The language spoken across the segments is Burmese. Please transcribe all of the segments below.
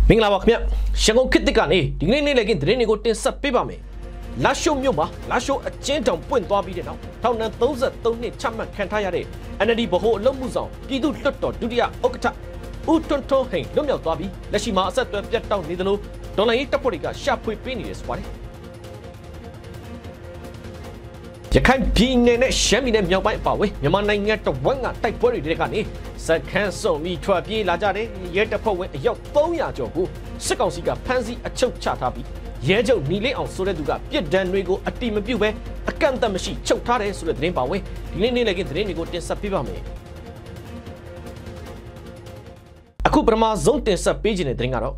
မင်္ဂလာပါခင်ဗျရှန်ကုန်ခေတ်သစ်ကနေဒီကနေ့နေ့လည်ကင်းသတင်းတွေကိုတင်ဆက်ပေးပါမယ်လာရှိုမြို့မှာလာရှိုအကျဉ်းတောင်ပွင့်သွားပြီးတဲ့နောက်ထောင်ဒဏ်33နှစ်ချမှတ်ခံထားရတဲ့ NLD ဗဟိုအလုပ်မှုဆောင်ပြည်သူ့လွှတ်တော်ဒုတိယဥက္ကဋ္ဌဦးထွန်းထွန်းဟိန်လွတ်မြောက်သွားပြီးလက်ရှိမှာအဆက်အသွယ်ပြတ်တောက်နေသလိုဒေါ်လာရေးတပ်ဖွဲ့တွေကရှာဖွေပေးနေတယ်ဆိုပါတယ်ရခိုင်ပြည်နယ်နဲ့ရှမ်းပြည်နယ်မြောက်ပိုင်းအပါအဝင်မြန်မာနိုင်ငံတဝက်ကတိုက်ပွဲတွေကနေစခန်းစုံပြီးထွက်ပြေးလာကြတဲ့ရဲတပ်ဖွဲ့ဝင်အယောက်300ကျော်ကိုစစ်ကောင်စီကဖမ်းဆီးအချုပ်ချထားပြီးရဲချုပ်နီလင်းအောင်ဆိုတဲ့သူကပြစ်ဒဏ်တွေကိုအတိမပြုတ်ပဲအကန့်အသတ်မရှိချုပ်ထားတယ်ဆိုတဲ့သတင်းပါဝင်ဒီနေ့နေ့လည်ကသတင်းတွေကိုတင်ဆက်ပေးပါမယ်အခုပထမဆုံးတင်ဆက်ပေးခြင်းတဲ့သတင်းကတော့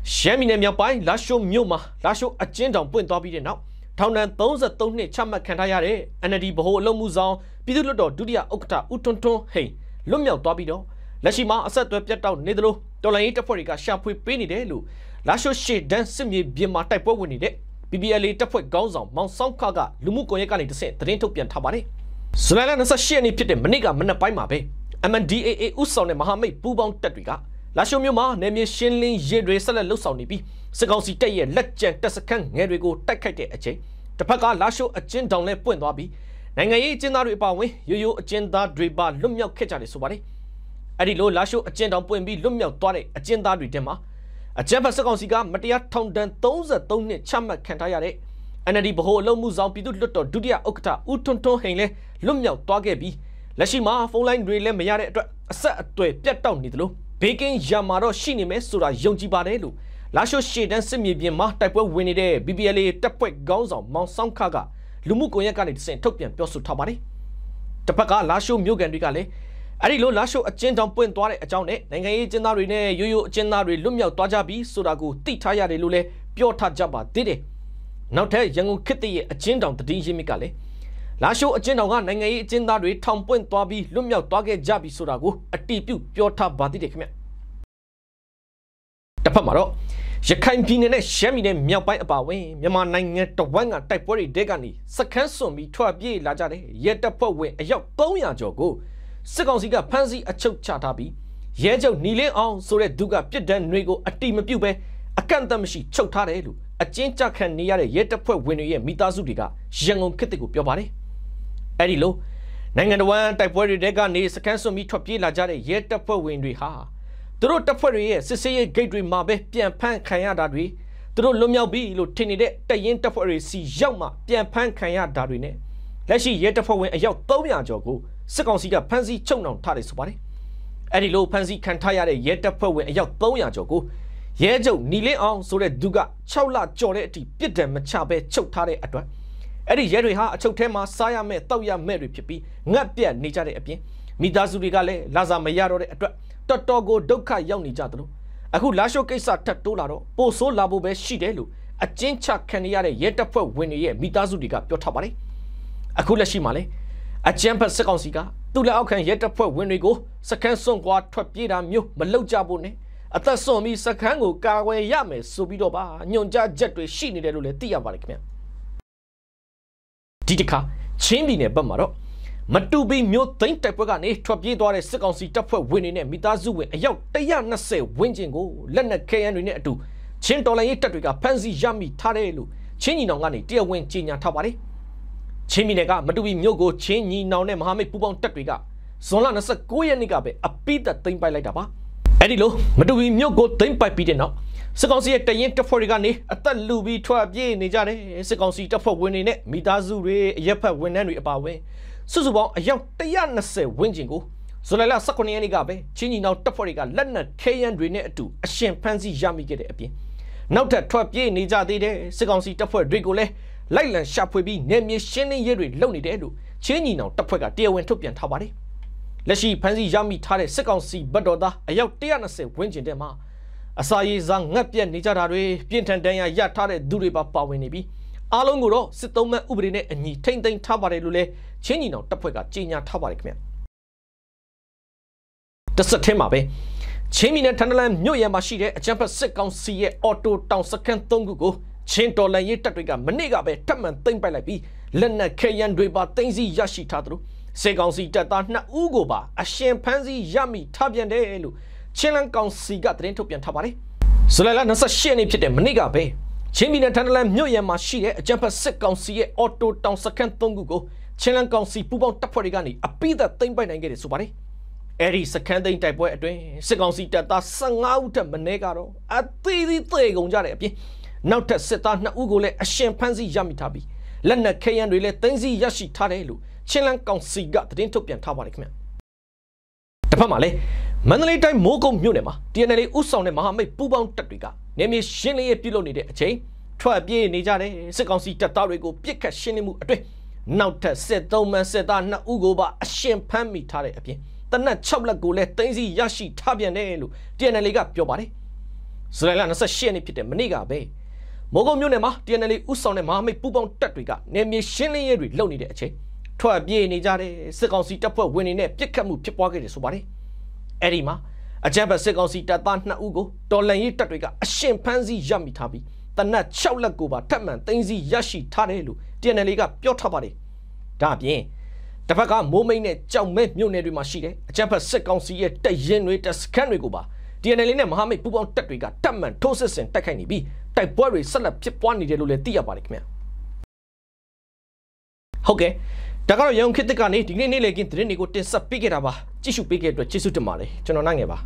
ရှမ်းပြည်နယ်မြောက်ပိုင်းလာရှိုမြို့မှာလာရှိုအကျဉ်းတောင်ပွင့်သွားပြီးတဲ့နောက်ထောင်ဒဏ်33နှစ်ချမှတ်ခံထားရတဲ့ NLD ဗဟိုအလုပ်မှုဆောင်ပြည်သူ့လွှတ်တော်ဒုတိယဥက္ကဋ္ဌဦးထွန်းထွန်းဟိန်လွတ်မြောက်သွားပြီးတော့လက်ရှိမှာအဆက်အသွယ်ပြတ်တောက်နေသလိုတော်လှန်ရေးတပ်ဖွဲ့တွေကရှာဖွေပေးနေတယ်လို့လာရှိုရှေ့တန်းစစ်မြေပြင်မှာတိုက်ပွဲဝင်နေတဲ့ PPLA တပ်ဖွဲ့ခေါင်းဆောင်မောင်ဆောင်ခကလူမှုကွန်ရက်ကနေတစ်ဆင့်သတင်းထုတ်ပြန်ထားပါတယ်။ဇူလိုင်လ28ရက်နေ့ဖြစ်တဲ့မနေ့ကမနက်ပိုင်းမှာပဲ MNDAA ဥဆောင်တဲ့မဟာမိတ်ပူးပေါင်းတပ်တွေကလာရှိုမြို့မှာနယ်မြေရှင်းလင်းရေးတွေဆက်လက်လှုပ်ဆောင်နေပြီးစစ်ကောင်စီတပ်ရဲ့လက်ကျန်တပ်စခန်းငယ်တွေကိုတိုက်ခိုက်တဲ့အချိန်တစ်ဖက်ကလာရှိုအကျဉ်းတောင်လဲပွင့်သွားပြီးနိုင်ငံရေးအကျဉ်းသားတွေအပါအဝင်ရိုးရိုးအကျဉ်းသားတွေပါလွတ်မြောက်ခဲ့ကြတယ်ဆိုပါတယ်။အဲ့ဒီလိုလာရှိုအကျဉ်းတောင်ပွင့်ပြီးလွတ်မြောက်သွားတဲ့အကျဉ်းသားတွေတဲမှာအကြမ်းဖက်စစ်ကောင်စီကမတရားထောင်ဒဏ်33နှစ်ချမှတ်ခံထားရတဲ့ NLD ဗဟိုအလုပ်မှုဆောင်ပြည်သူ့လွှတ်တော်ဒုတိယဥက္ကဋ္ဌဦးထွန်းထွန်းဟိန်လဲလွတ်မြောက်သွားခဲ့ပြီးလက်ရှိမှာဖုန်းလိုင်းတွေလည်းမရတဲ့အတွက်အဆက်အသွယ်ပြတ်တောက်နေသလိုဘေးကင်းရမှာတော့ရှိနေမယ်ဆိုတာယုံကြည်ပါတယ်လို့လာရှိုရှေ့တန်းစစ်မြေပြင်မှာတိုက်ပွဲဝင်နေတဲ့ BPLA တပ်ဖွဲ့ခေါင်းဆောင်မောင်ဆောင်ခကလူမှုကွန်ရက်ကနေတစ်ဆင့်ထုတ်ပြန်ပြောဆိုထားပါတယ်။တစ်ဖက်ကလာရှိုမြို့ကန်တွေကလည်းအဲ့ဒီလိုလာရှိုအကျဉ်းတောင်ပွင့်သွားတဲ့အကြောင်းနဲ့နိုင်ငံရေးအကျဉ်းသားတွေနဲ့ရိုးရိုးအကျဉ်းသားတွေလွတ်မြောက်သွားကြပြီဆိုတာကိုသိထားရတယ်လို့လည်းပြောထားကြပါသေးတယ်။နောက်ထပ်ရန်ကုန်ခေတ်သစ်ရဲ့အကျဉ်းတောင်တည်ရင်းမြစ်ကလည်းလာရှိုအကျဉ်းတောင်ကနိုင်ငံရေးအကျဉ်းသားတွေထောင်ပွင့်သွားပြီးလွတ်မြောက်သွားခဲ့ကြပြီဆိုတာကိုအတိပြုပြောထားပါသေးတယ်ခင်ဗျ။တစ်ဖက်မှာတော့ရခိုင်ပြည်နယ်နဲ့ရှမ်းပြည်နယ်မြောက်ပိုင်းအပါအဝင်မြန်မာနိုင်ငံတဝက်ကတိုက်ပွဲတွေတဲကနေစခန်းစွန်ပြီးထွက်ပြေးလာကြတဲ့ရဲတပ်ဖွဲ့ဝင်အယောက်300ကျော်ကိုစစ်ကောင်စီကဖမ်းဆီးအချုပ်ချထားပြီးရဲချုပ်နီလင်းအောင်ဆိုတဲ့သူကပြစ်ဒဏ်တွေကိုအတိမပြုတ်ပဲအကန့်အသတ်မရှိချုပ်ထားတယ်လို့အကျဉ်းချခံနေရတဲ့ရဲတပ်ဖွဲ့ဝင်တွေရဲ့မိသားစုတွေကရန်ကုန်ခေတ်သစ်ကိုပြောပါတယ်။အဲ့ဒီလိုနိုင်ငံတော်ဝန်တိုက်ပွဲတွေတဲကနေစခန်းစွန်ပြီးထွက်ပြေးလာကြတဲ့ရဲတပ်ဖွဲ့ဝင်တွေဟာသူတို့တပ်ဖွဲ့တွေရဲ့စစ်ဆေးရေးဂိတ်တွေမှာပဲပြန်ဖမ်းခံရတာတွေသူတို့လွတ်မြောက်ပြီလို့ထင်နေတဲ့တပ်ရင်းတပ်ဖွဲ့တွေစီရောက်မှပြန်ဖမ်းခံရတာတွေနဲ့လက်ရှိရဲတပ်ဖွဲ့ဝင်အယောက်300ကျော်ကိုစစ်ကောင်စီကဖမ်းဆီးချုပ်နှောင်ထားတယ်ဆိုပါတယ်။အဲ့ဒီလိုဖမ်းဆီးခံထားရတဲ့ရဲတပ်ဖွဲ့ဝင်အယောက်300ကျော်ကိုရဲချုပ်နီလင်းအောင်ဆိုတဲ့သူက6လကျော်တဲ့အထိပြစ်ဒဏ်မချဘဲချုပ်ထားတဲ့အတွက်အဲ့ဒီရဲတွေဟာအချုပ်ထဲမှာစားရမဲ့တောက်ရမဲ့တွေဖြစ်ပြီးငတ်ပြတ်နေကြတဲ့အပြင်မိသားစုတွေကလည်းလာစားမရတော့တဲ့အတွက်တော်တော်ကိုဒုက္ခရောက်နေကြသလိုအခုလာရှိုကိစ္စထပ်တိုးလာတော့ပိုဆိုးလာဖို့ပဲရှိတယ်လို့အကျဉ်းချခံရတဲ့ရဲတပ်ဖွဲ့ဝင်တွေရဲ့မိသားစုတွေကပြောထားပါတယ်။အခုလက်ရှိမှာလည်းအကျန်းဖက်စစ်ကောင်စီကသူ့လက်အောက်ခံရဲတပ်ဖွဲ့ဝင်တွေကိုစခန်းစွန့်ခွာထွက်ပြေးတာမျိုးမလုပ်ကြဖို့နဲ့အသက်စွန့်ပြီးစခန်းကိုကာကွယ်ရမယ်ဆိုပြီးတော့ပါညွန်ကြားချက်တွေရှိနေတယ်လို့လည်းသိရပါတယ်ခင်ဗျ။ဒီတစ်ခါချင်းပြည်နယ်ဘက်မှာတော့မတူပီမြို့သိမ်းတိုက်ပွဲကနေထွက်ပြေးသွားတဲ့စစ်ကောင်စီတပ်ဖွဲ့ဝင်တွေနဲ့မိသားစုဝင်အယောက်120ဝန်းကျင်ကိုလက်နက်ခဲယမ်းတွေနဲ့အတူချင်းတော်လိုင်းရေးတပ်တွေကဖမ်းဆီးရမိထားတယ်လို့ချင်းညီနောင်ကနေတရားဝင်ကြေညာထားပါတယ်။ချင်းပြည်နယ်ကမတူပီမြို့ကိုချင်းညီနောင်နဲ့မဟာမိတ်ပူးပေါင်းတပ်တွေကဇွန်လ29ရက်နေ့ကပဲအပိသက်သိမ်းပိုက်လိုက်တာပါ။အဲ့ဒီလိုမတူပီမြို့ကိုသိမ်းပိုက်ပြီးတဲ့နောက်စစ်ကောင်စီရဲ့တရင်တပ်ဖွဲ့တွေကနေအသက်လူပြီးထွက်ပြေးနေကြတယ်စစ်ကောင်စီတပ်ဖွဲ့ဝင်တွေနဲ့မိသားစုတွေအရက်ဖက်ဝန်ထမ်းတွေအပါအဝင်စုစုပေါင်းအယောက်120ဝန်းကျင်ကိုဇူလိုင်လ18ရက်နေ့ကပဲချင်းညီနောင်တပ်ဖွဲ့တွေကလက်နက်ခဲယမ်းတွေနဲ့အတူအရှင်ဖမ်းဆီးရမိခဲ့တဲ့အပြင်နောက်ထပ်ထွက်ပြေးနေကြသေးတဲ့စစ်ကောင်စီတပ်ဖွဲ့တွေကိုလည်းလိုက်လံရှာဖွေပြီးနယ်မြေရှင်းလင်းရေးတွေလုပ်နေတယ်လို့ချင်းညီနောင်တပ်ဖွဲ့ကတရားဝင်ထုတ်ပြန်ထားပါတယ်။လက်ရှိဖမ်းဆီးရမိထားတဲ့စစ်ကောင်စီဘက်တော်သားအယောက်120ဝန်းကျင်တဲ့မှာအစာရည်စားငတ်ပြတ်နေကြတာတွေပြင်းထန်ဒဏ်ရာရထားတဲ့သူတွေပါဝင်နေပြီးအားလုံးကိုတော့စစ်သုံးမဲ့ဥပဒေနဲ့အညီထိမ့်သိမ်းထားပါတယ်လို့လည်းချင်းညီနောင်တပ်ဖွဲ့ကကြေညာထားပါတယ်ခင်ဗျ။တစ်ဆက်တည်းမှာပဲချင်းပြည်နယ်ထန်တလန်မြို့ရမှာရှိတဲ့အကြမ်းဖက်စစ်ကောင်စီရဲ့အော်တိုတောင်စခန်း3ခုကိုချင်းတော်လှန်ရေးတပ်တွေကမနေ့ကပဲထပ်မံသိမ်းပိုက်လိုက်ပြီးလက်နက်ခဲယမ်းတွေပါသိမ်းဆည်းရရှိထားသလိုစစ်ကောင်စီတပ်သား2ဦးကိုပါအရှင်ဖမ်းဆီးရမိထားပြန်တယ်လို့ချင်းလန်းကောင်စီကသတင်းထုတ်ပြန်ထားပါတယ်။ ဆိုလိုက်လာ28နှစ်ဖြစ်တဲ့မနေ့ကပဲချင်းပြည်နယ်ထန်တလန်မြို့ရံမှာရှိတဲ့အကြံဖတ်စစ်ကောင်စီရဲ့အော်တိုတောင်စခန်း3ခုကိုချင်းလန်ကောင်စီပူပေါင်းတပ်ဖွဲ့တွေကနေအပိသက်သိမ်းပိုက်နိုင်ခဲ့တယ်ဆိုပါတယ်အဲဒီစခန်းသိမ်းတိုက်ပွဲအတွင်းစစ်ကောင်စီတပ်သား15ဦးထက်မနည်းကတော့အသေးသေးသေကုန်ကြတဲ့အပြင်နောက်ထပ်စစ်သား2ဦးကိုလည်းအရှင်ဖမ်းဆီးရမိထားပြီးလက်နက်ခဲယမ်းတွေလည်းသိမ်းဆည်းရရှိထားတယ်လို့ချင်းလန်ကောင်စီကသတင်းထုတ်ပြန်ထားပါတယ်ခင်ဗျတစ်ဖက်မှာလည်းမန္တလေးတိုင်းမိုးကုတ်မြို့နယ်မှာ TNL ဥဆောင်တဲ့မဟာမိတ်ပူးပေါင်းတပ်တွေကနေမြေရှင်းလင်းရေးပြုလုပ်နေတဲ့အချိန်ထွက်ပြေးနေကြတဲ့စစ်ကောင်စီတပ်သားတွေကိုပြစ်ခတ်ရှင်းလင်းမှုအတွင်းနောက်ထပ်73မှန်စစ်သား2ဦးကိုပါအရှင်ဖမ်းမိထားတဲ့အပြင်တနက်6လက်ကိုလည်းသိမ်းဆည်းရရှိထားပြန်တယ်လို့ TNL ကပြောပါတယ်ဇူလိုင်လ28ရက်နေ့ဖြစ်တဲ့မနေ့ကပဲမိုးကုတ်မြို့နယ်မှာ TNL ဥဆောင်တဲ့မဟာမိတ်ပူးပေါင်းတပ်တွေကနေမြေရှင်းလင်းရေးတွေလုပ်နေတဲ့အချိန်ထွက်ပြေးနေကြတဲ့စစ်ကောင်စီတပ်ဖွဲ့ဝင်တွေနဲ့ပြစ်ခတ်မှုဖြစ်ပွားခဲ့တယ်ဆိုပါတယ်အဲ့ဒီမှာအကြမ်းဖက်စစ်ကောင်စီတပ်သား2ဦးကိုတော်လှန်ရေးတပ်တွေကအရှင်ဖမ်းဆီးရမိထားပြီးတနက်6လက်ကိုပါထပ်မံသိမ်းဆည်းရရှိထားတယ်လို့ TNL ကပြောထားပါတယ်ဒါအပြင်တစ်ဖက်ကမိုးမိတ်နဲ့ကြောက်မဲမြို့နယ်တွေမှာရှိတဲ့အကြမ်းဖက်စစ်ကောင်စီရဲ့တပ်ရင်းတွေတပ်စခန်းတွေကိုပါ TNL နဲ့မဟာမိတ်ပူးပေါင်းတပ်တွေကထပ်မံထိုးစစ်ဆင်တိုက်ခိုက်နေပြီးတိုက်ပွဲတွေဆက်လက်ဖြစ်ပွားနေတယ်လို့လည်းသိရပါတယ်ခင်ဗျဟုတ်ကဲ့ဒါကတော့ရုံခေတ်ကနေဒီနေ့နေ့လေကင်းသတင်းတွေကိုတင်ဆက်ပေးခဲ့တာပါကြည့်ရှုပေးခဲ့တဲ့အတွက်ကျေးဇူးတင်ပါတယ်ကျွန်တော်နိုင်ငယ်ပါ